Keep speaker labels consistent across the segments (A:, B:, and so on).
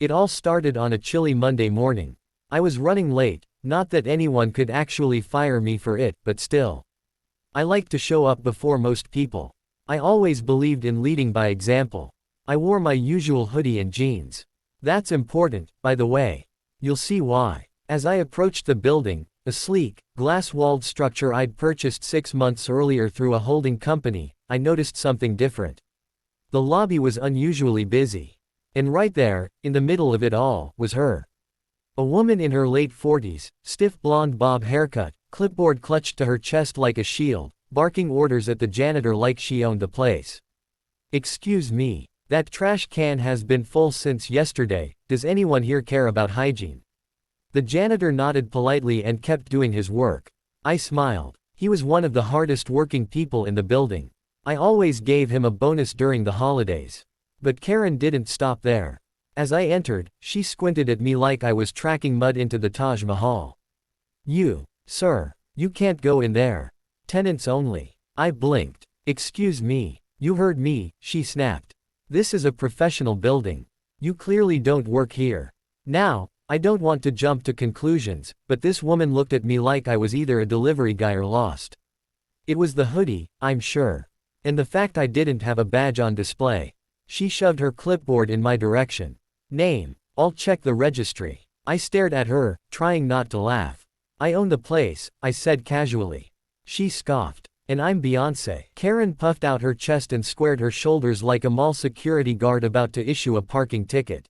A: It all started on a chilly Monday morning. I was running late, not that anyone could actually fire me for it, but still. I like to show up before most people. I always believed in leading by example. I wore my usual hoodie and jeans. That's important, by the way. You'll see why. As I approached the building, a sleek, glass-walled structure I'd purchased 6 months earlier through a holding company, I noticed something different. The lobby was unusually busy. And right there, in the middle of it all, was her. A woman in her late 40s, stiff blonde bob haircut, clipboard clutched to her chest like a shield, barking orders at the janitor like she owned the place. "Excuse me, that trash can has been full since yesterday, does anyone here care about hygiene?" The janitor nodded politely and kept doing his work. I smiled. He was one of the hardest working people in the building. I always gave him a bonus during the holidays. But Karen didn't stop there. As I entered, she squinted at me like I was tracking mud into the Taj Mahal. Sir, you can't go in there. Tenants only." I blinked. "Excuse me, you heard me," she snapped. "This is a professional building. You clearly don't work here." Now, I don't want to jump to conclusions, but this woman looked at me like I was either a delivery guy or lost. It was the hoodie, I'm sure. And the fact I didn't have a badge on display. She shoved her clipboard in my direction. "Name, I'll check the registry." I stared at her, trying not to laugh. "I own the place," I said casually. She scoffed. "And I'm Beyoncé." Karen puffed out her chest and squared her shoulders like a mall security guard about to issue a parking ticket.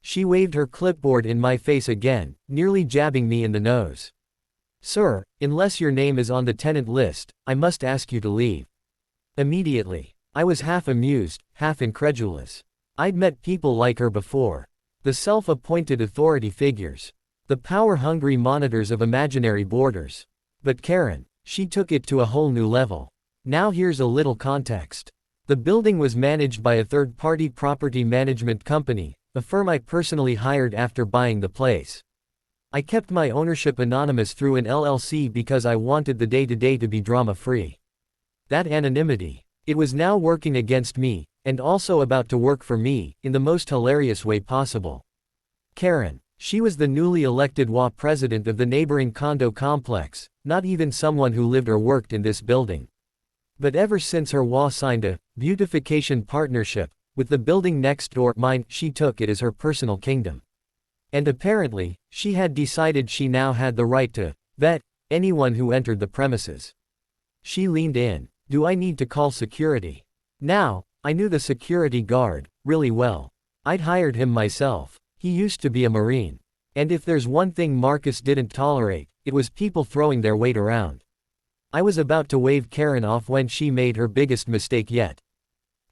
A: She waved her clipboard in my face again, nearly jabbing me in the nose. "Sir, unless your name is on the tenant list, I must ask you to leave." Immediately. I was half amused, half incredulous. I'd met people like her before. The self-appointed authority figures. The power-hungry monitors of imaginary borders. But Karen, she took it to a whole new level. Now here's a little context. The building was managed by a third-party property management company, a firm I personally hired after buying the place. I kept my ownership anonymous through an LLC because I wanted the day-to-day to be drama-free. That anonymity, it was now working against me, and also about to work for me, in the most hilarious way possible. Karen, she was the newly elected HOA president of the neighboring condo complex, not even someone who lived or worked in this building. But ever since her HOA signed a beautification partnership with the building next door, mine, she took it as her personal kingdom. And apparently, she had decided she now had the right to vet anyone who entered the premises. She leaned in. "Do I need to call security?" Now, I knew the security guard really well. I'd hired him myself. He used to be a Marine. And if there's one thing Marcus didn't tolerate, it was people throwing their weight around. I was about to wave Karen off when she made her biggest mistake yet.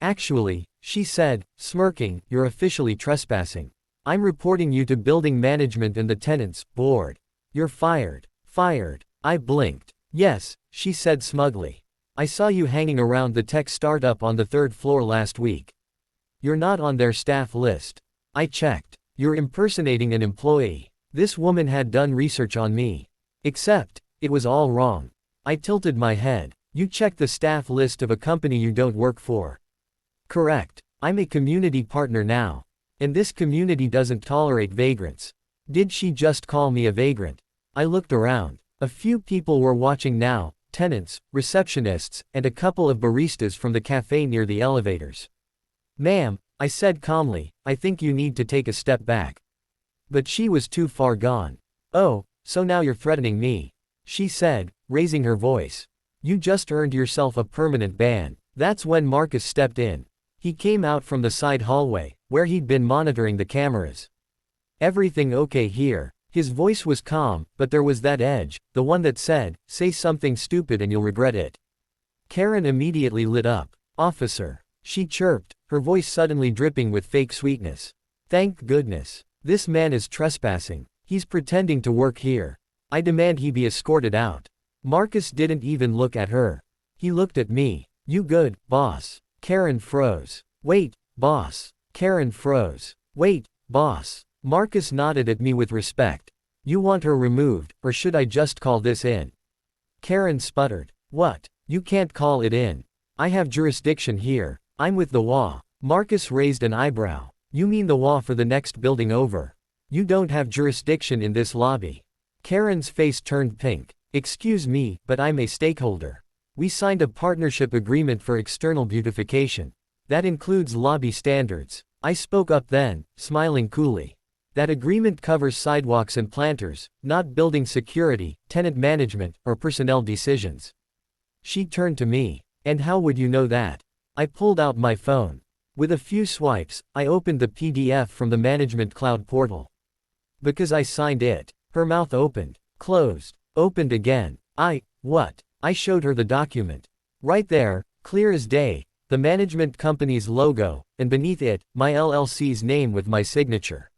A: "Actually," she said, smirking, "you're officially trespassing. I'm reporting you to building management and the tenants board. You're fired." Fired. I blinked. "Yes," she said smugly. "I saw you hanging around the tech startup on the 3rd floor last week. You're not on their staff list." I checked. "You're impersonating an employee." This woman had done research on me. Except, it was all wrong. I tilted my head. "You check the staff list of a company you don't work for." "Correct. I'm a community partner now. And this community doesn't tolerate vagrants." Did she just call me a vagrant? I looked around. A few people were watching now, tenants, receptionists, and a couple of baristas from the cafe near the elevators. "Ma'am," I said calmly, "I think you need to take a step back." But she was too far gone. "Oh, so now you're threatening me," she said, raising her voice. "You just earned yourself a permanent ban." That's when Marcus stepped in. He came out from the side hallway, where he'd been monitoring the cameras. "Everything okay here?" His voice was calm, but there was that edge, the one that said, "Say something stupid and you'll regret it." Karen immediately lit up. "Officer," she chirped, her voice suddenly dripping with fake sweetness. "Thank goodness. This man is trespassing. He's pretending to work here. I demand he be escorted out." Marcus didn't even look at her. He looked at me. "You good, boss?" Karen froze. "Wait, boss." Karen froze. "Wait, boss." Marcus nodded at me with respect. "You want her removed, or should I just call this in?" Karen sputtered. "What? You can't call it in. I have jurisdiction here. I'm with the HOA." Marcus raised an eyebrow. You mean the HOA for the next building over. You don't have jurisdiction in this lobby. Karen's face turned pink. Excuse me, but I'm a stakeholder. We signed a partnership agreement for external beautification. That includes lobby standards. I spoke up then, smiling coolly. That agreement covers sidewalks and planters, not building security, tenant management, or personnel decisions. She turned to me. And how would you know that? I pulled out my phone. With a few swipes, I opened the PDF from the Management Cloud portal. Because I signed it. Her mouth opened, closed, opened again. What? I showed her the document. Right there, clear as day, the management company's logo, and beneath it, my LLC's name with my signature.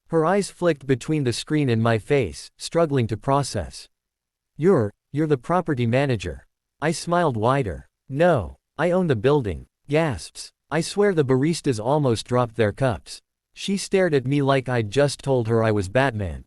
A: Her eyes flicked between the screen and my face, struggling to process. You're the property manager. I smiled wider. No, I own the building. Gasps. I swear the baristas almost dropped their cups. She stared at me like I'd just told her I was Batman.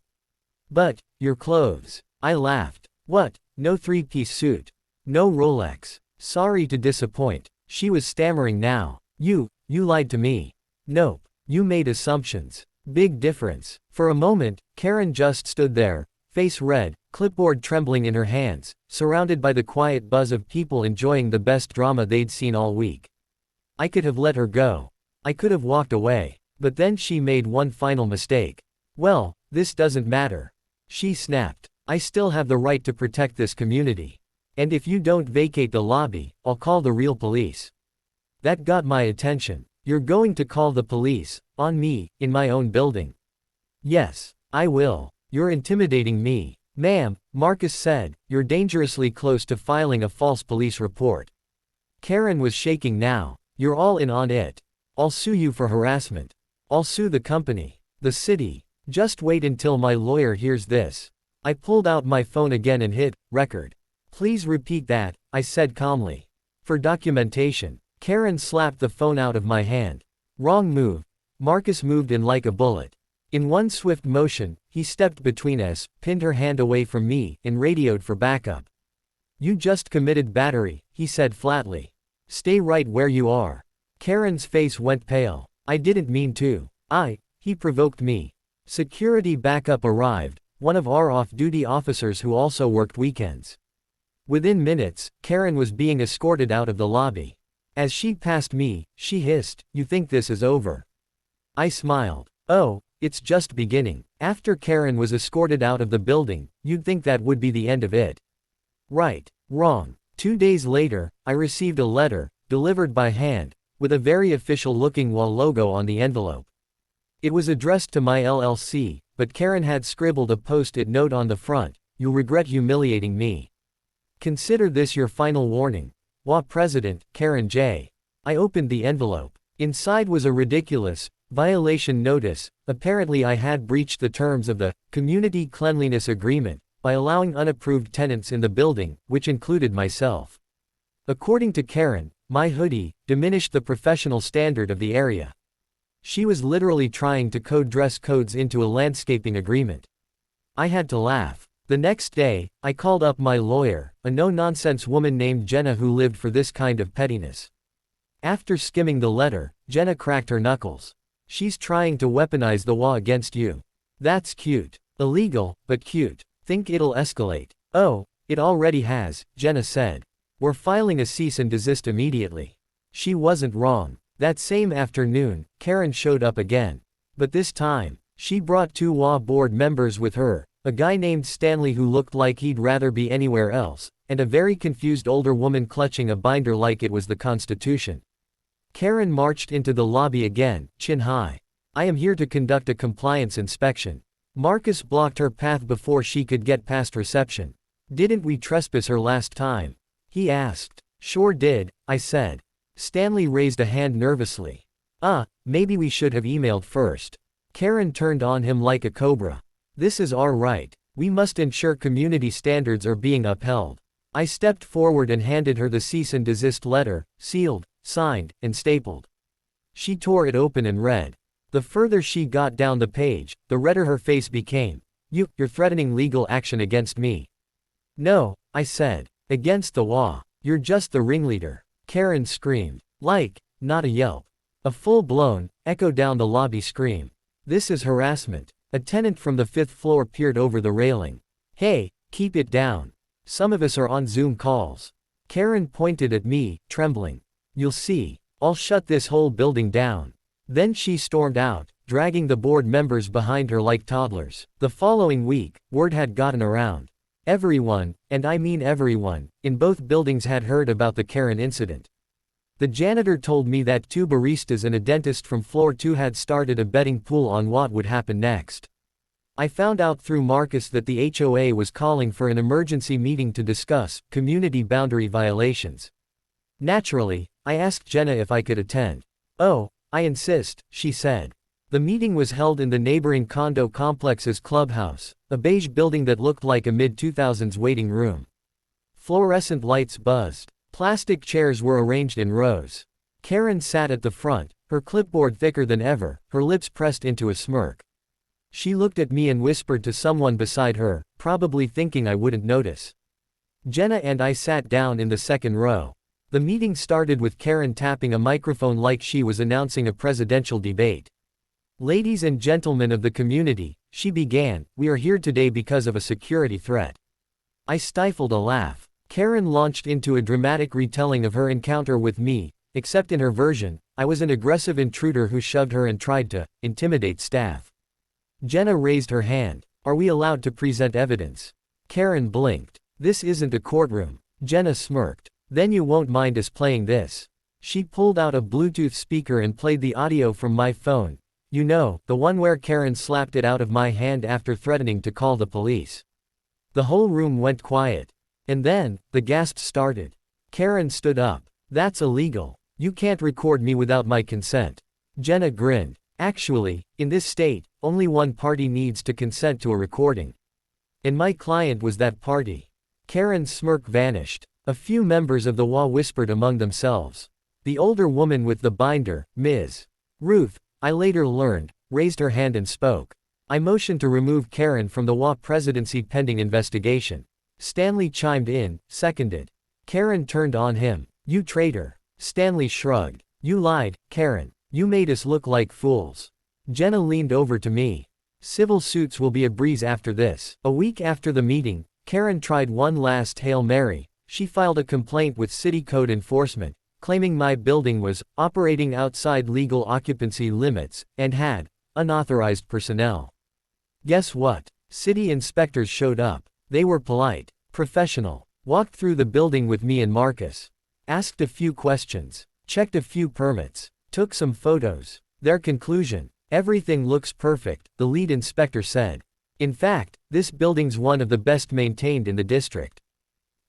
A: But, your clothes. I laughed. What? No three-piece suit. No Rolex. Sorry to disappoint. She was stammering now. You lied to me. Nope. You made assumptions. Big difference. For a moment, Karen just stood there, face red, clipboard trembling in her hands, surrounded by the quiet buzz of people enjoying the best drama they'd seen all week. I could have let her go. I could have walked away. But then she made one final mistake. Well, this doesn't matter. She snapped. I still have the right to protect this community. And if you don't vacate the lobby, I'll call the real police. That got my attention. You're going to call the police, on me, in my own building? Yes, I will. You're intimidating me. Ma'am, Marcus said, you're dangerously close to filing a false police report. Karen was shaking now. You're all in on it. I'll sue you for harassment. I'll sue the company. The city. Just wait until my lawyer hears this. I pulled out my phone again and hit record. Please repeat that, I said calmly. For documentation. Karen slapped the phone out of my hand. Wrong move. Marcus moved in like a bullet. In one swift motion, he stepped between us, pinned her hand away from me, and radioed for backup. You just committed battery, he said flatly. Stay right where you are. Karen's face went pale. I didn't mean to. He provoked me. Security backup arrived, one of our off-duty officers who also worked weekends. Within minutes, Karen was being escorted out of the lobby. As she passed me, she hissed, "You think this is over?" I smiled. Oh, it's just beginning. After Karen was escorted out of the building, you'd think that would be the end of it. Right. Wrong. 2 days later, I received a letter, delivered by hand, with a very official-looking HOA logo on the envelope. It was addressed to my LLC, but Karen had scribbled a post-it note on the front, "You'll regret humiliating me. Consider this your final warning. HOA President, Karen J." I opened the envelope. Inside was a ridiculous violation notice. Apparently I had breached the terms of the Community Cleanliness Agreement by allowing unapproved tenants in the building, which included myself. According to Karen, my hoodie diminished the professional standard of the area. She was literally trying to code dress codes into a landscaping agreement. I had to laugh. The next day, I called up my lawyer, a no-nonsense woman named Jenna who lived for this kind of pettiness. After skimming the letter, Jenna cracked her knuckles. "She's trying to weaponize the HOA against you. That's cute. Illegal, but cute. Think it'll escalate." "Oh, it already has," Jenna said. "We're filing a cease and desist immediately." She wasn't wrong. That same afternoon, Karen showed up again. But this time, she brought 2 HOA board members with her, a guy named Stanley who looked like he'd rather be anywhere else, and a very confused older woman clutching a binder like it was the Constitution. Karen marched into the lobby again, chin high. "I am here to conduct a compliance inspection." Marcus blocked her path before she could get past reception. "Didn't we trespass her last time?" he asked. "Sure did," I said. Stanley raised a hand nervously. Maybe we should have emailed first." Karen turned on him like a cobra. "This is our right. We must ensure community standards are being upheld." I stepped forward and handed her the cease and desist letter, sealed, signed, and stapled. She tore it open and read. The further she got down the page, the redder her face became. You're threatening legal action against me." "No," I said. "Against the HOA. You're just the ringleader." Karen screamed. Not a yelp. A full-blown, echo-down the lobby scream. This is harassment. A tenant from the 5th floor peered over the railing. Hey, keep it down. Some of us are on Zoom calls. Karen pointed at me, trembling. You'll see. I'll shut this whole building down. Then she stormed out, dragging the board members behind her like toddlers. The following week, word had gotten around. Everyone, and I mean everyone, in both buildings had heard about the Karen incident. The janitor told me that 2 baristas and a dentist from floor 2 had started a betting pool on what would happen next. I found out through Marcus that the HOA was calling for an emergency meeting to discuss community boundary violations. Naturally, I asked Jenna if I could attend. Oh, I insist, she said. The meeting was held in the neighboring condo complex's clubhouse, a beige building that looked like a mid-2000s waiting room. Fluorescent lights buzzed. Plastic chairs were arranged in rows. Karen sat at the front, her clipboard thicker than ever, her lips pressed into a smirk. She looked at me and whispered to someone beside her, probably thinking I wouldn't notice. Jenna and I sat down in the second row. The meeting started with Karen tapping a microphone like she was announcing a presidential debate. Ladies and gentlemen of the community, she began, we are here today because of a security threat. I stifled a laugh. Karen launched into a dramatic retelling of her encounter with me, except in her version, I was an aggressive intruder who shoved her and tried to intimidate staff. Jenna raised her hand. Are we allowed to present evidence? Karen blinked. This isn't a courtroom. Jenna smirked. Then you won't mind us playing this. She pulled out a Bluetooth speaker and played the audio from my phone. You know, the one where Karen slapped it out of my hand after threatening to call the police. The whole room went quiet. And then, the gasps started. Karen stood up. That's illegal. You can't record me without my consent. Jenna grinned. Actually, in this state, only one party needs to consent to a recording. And my client was that party. Karen's smirk vanished. A few members of the HOA whispered among themselves. The older woman with the binder, Ms. Ruth, I later learned, raised her hand and spoke. I motioned to remove Karen from the HOA presidency pending investigation. Stanley chimed in, seconded. Karen turned on him. You traitor. Stanley shrugged. You lied, Karen. You made us look like fools. Jenna leaned over to me. Civil suits will be a breeze after this. A week after the meeting, Karen tried one last Hail Mary. She filed a complaint with City Code Enforcement, claiming my building was operating outside legal occupancy limits and had unauthorized personnel. Guess what? City inspectors showed up. They were polite, professional, walked through the building with me and Marcus, asked a few questions, checked a few permits, took some photos. Their conclusion: everything looks perfect, the lead inspector said. In fact, this building's one of the best maintained in the district.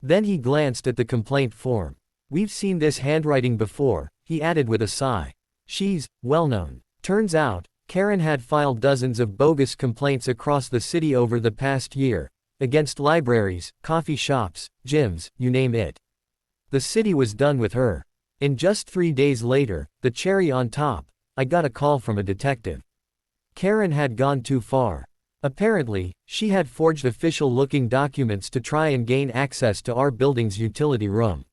A: Then he glanced at the complaint form. We've seen this handwriting before, he added with a sigh. She's well known. Turns out, Karen had filed dozens of bogus complaints across the city over the past year, against libraries, coffee shops, gyms, you name it. The city was done with her. And just 3 days later, the cherry on top, I got a call from a detective. Karen had gone too far. Apparently, she had forged official-looking documents to try and gain access to our building's utility room.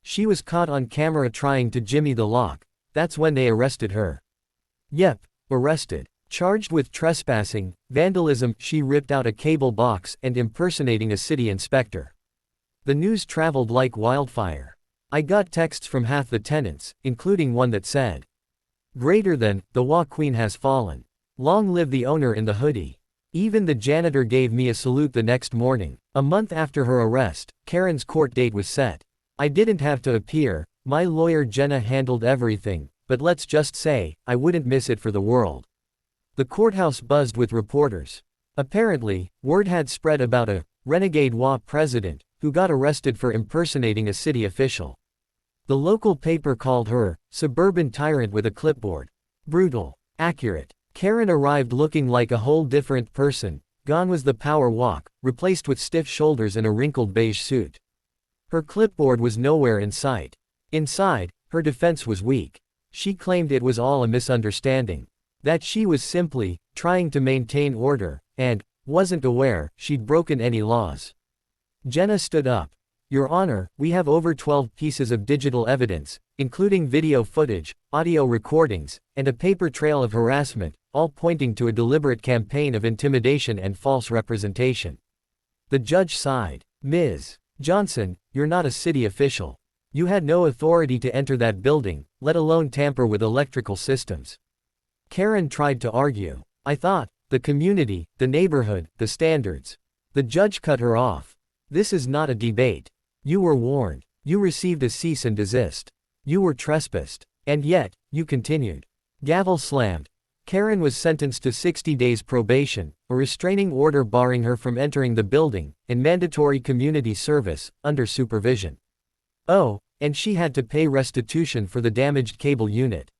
A: She was caught on camera trying to jimmy the lock. That's when they arrested her. Yep, arrested. Charged with trespassing, vandalism, she ripped out a cable box, and impersonating a city inspector. The news traveled like wildfire. I got texts from half the tenants, including one that said, "Greater than, the HOA Queen has fallen. Long live the owner in the hoodie." Even the janitor gave me a salute the next morning. A month after her arrest, Karen's court date was set. I didn't have to appear, my lawyer Jenna handled everything, but let's just say, I wouldn't miss it for the world. The courthouse buzzed with reporters. Apparently, word had spread about a renegade HOA president who got arrested for impersonating a city official. The local paper called her suburban tyrant with a clipboard. Brutal. Accurate. Karen arrived looking like a whole different person. Gone was the power walk, replaced with stiff shoulders and a wrinkled beige suit. Her clipboard was nowhere in sight. Inside, her defense was weak. She claimed it was all a misunderstanding. That she was simply trying to maintain order, and wasn't aware she'd broken any laws. Jenna stood up. Your Honor, we have over 12 pieces of digital evidence, including video footage, audio recordings, and a paper trail of harassment, all pointing to a deliberate campaign of intimidation and false representation. The judge sighed. "Ms. Johnson, you're not a city official. You had no authority to enter that building, let alone tamper with electrical systems." Karen tried to argue. "I thought, the community, the neighborhood, the standards." The judge cut her off. "This is not a debate. You were warned. You received a cease and desist. You were trespassed. And yet, you continued." Gavel slammed. Karen was sentenced to 60 days probation, a restraining order barring her from entering the building, and mandatory community service, under supervision. Oh, and she had to pay restitution for the damaged cable unit.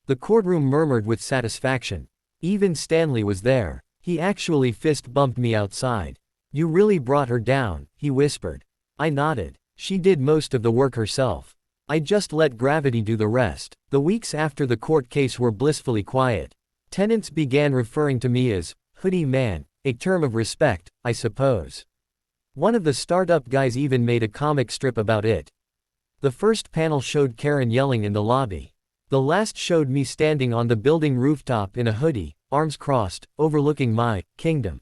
A: The courtroom murmured with satisfaction. Even Stanley was there. He actually fist bumped me outside. "You really brought her down," he whispered. I nodded. "She did most of the work herself. I just let gravity do the rest." The weeks after the court case were blissfully quiet. Tenants began referring to me as Hoodie Man, a term of respect, I suppose. One of the startup guys even made a comic strip about it. The first panel showed Karen yelling in the lobby. The last showed me standing on the building rooftop in a hoodie, arms crossed, overlooking my kingdom.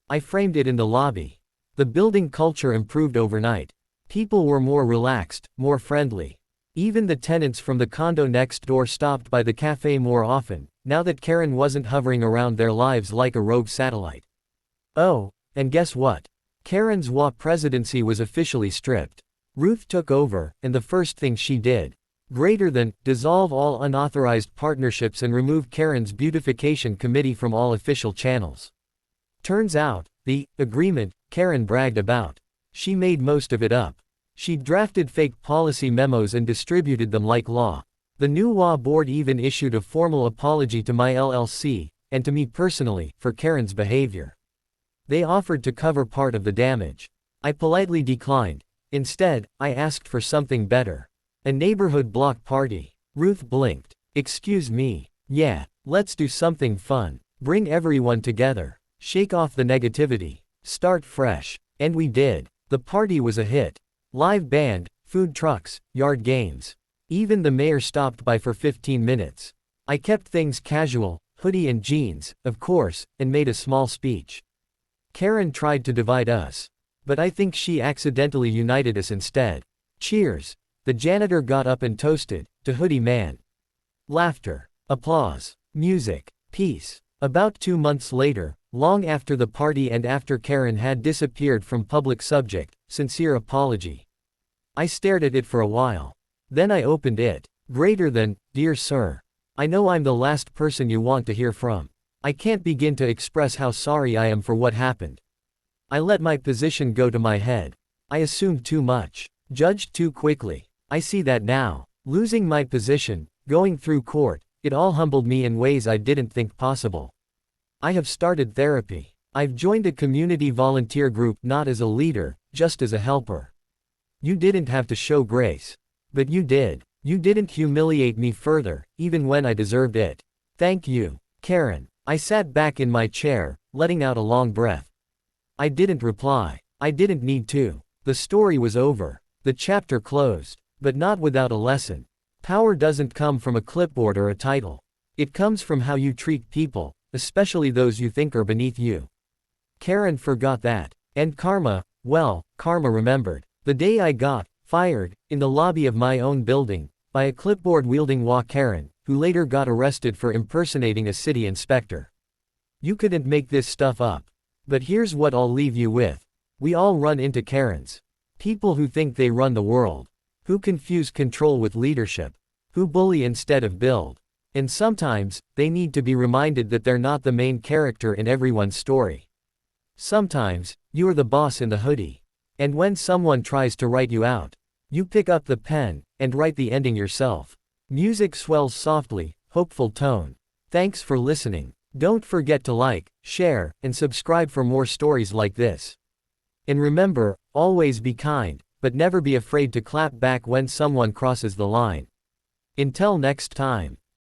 A: I framed it in the lobby. The building culture improved overnight. People were more relaxed, more friendly. Even the tenants from the condo next door stopped by the cafe more often, now that Karen wasn't hovering around their lives like a rogue satellite. Oh, and guess what? Karen's HOA presidency was officially stripped. Ruth took over, and the first thing she did, greater than, dissolve all unauthorized partnerships and remove Karen's beautification committee from all official channels. Turns out, the agreement Karen bragged about, she made most of it up. She drafted fake policy memos and distributed them like law. The new HOA board even issued a formal apology to my LLC, and to me personally, for Karen's behavior. They offered to cover part of the damage. I politely declined. Instead, I asked for something better. A neighborhood block party. Ruth blinked. "Excuse me. Yeah, let's do something fun. Bring everyone together. Shake off the negativity. Start fresh." And we did. The party was a hit. Live band, food trucks, yard games. Even the mayor stopped by for 15 minutes. I kept things casual, hoodie and jeans, of course, and made a small speech. Karen tried to divide us. But I think she accidentally united us instead. Cheers. The janitor got up and toasted, to Hoodie Man. Laughter. Applause. Music. Peace. About 2 months later, long after the party and after Karen had disappeared from public subject, sincere apology. I stared at it for a while. Then I opened it. Greater than, "Dear Sir. I know I'm the last person you want to hear from. I can't begin to express how sorry I am for what happened. I let my position go to my head. I assumed too much. Judged too quickly. I see that now. Losing my position, going through court, it all humbled me in ways I didn't think possible. I have started therapy. I've joined a community volunteer group not as a leader, just as a helper. You didn't have to show grace. But you did. You didn't humiliate me further, even when I deserved it. Thank you, Karen." I sat back in my chair, letting out a long breath. I didn't reply. I didn't need to. The story was over. The chapter closed. But not without a lesson. Power doesn't come from a clipboard or a title. It comes from how you treat people, especially those you think are beneath you. Karen forgot that. And karma, well, karma remembered. The day I got fired, in the lobby of my own building, by a clipboard-wielding HOA Karen, who later got arrested for impersonating a city inspector. You couldn't make this stuff up. But here's what I'll leave you with. We all run into Karens. People who think they run the world. Who confuse control with leadership. Who bully instead of build. And sometimes, they need to be reminded that they're not the main character in everyone's story. Sometimes, you're the boss in the hoodie. And when someone tries to write you out, you pick up the pen, and write the ending yourself. Music swells softly, hopeful tone. Thanks for listening. Don't forget to like, share, and subscribe for more stories like this. And remember, always be kind, but never be afraid to clap back when someone crosses the line. Until next time.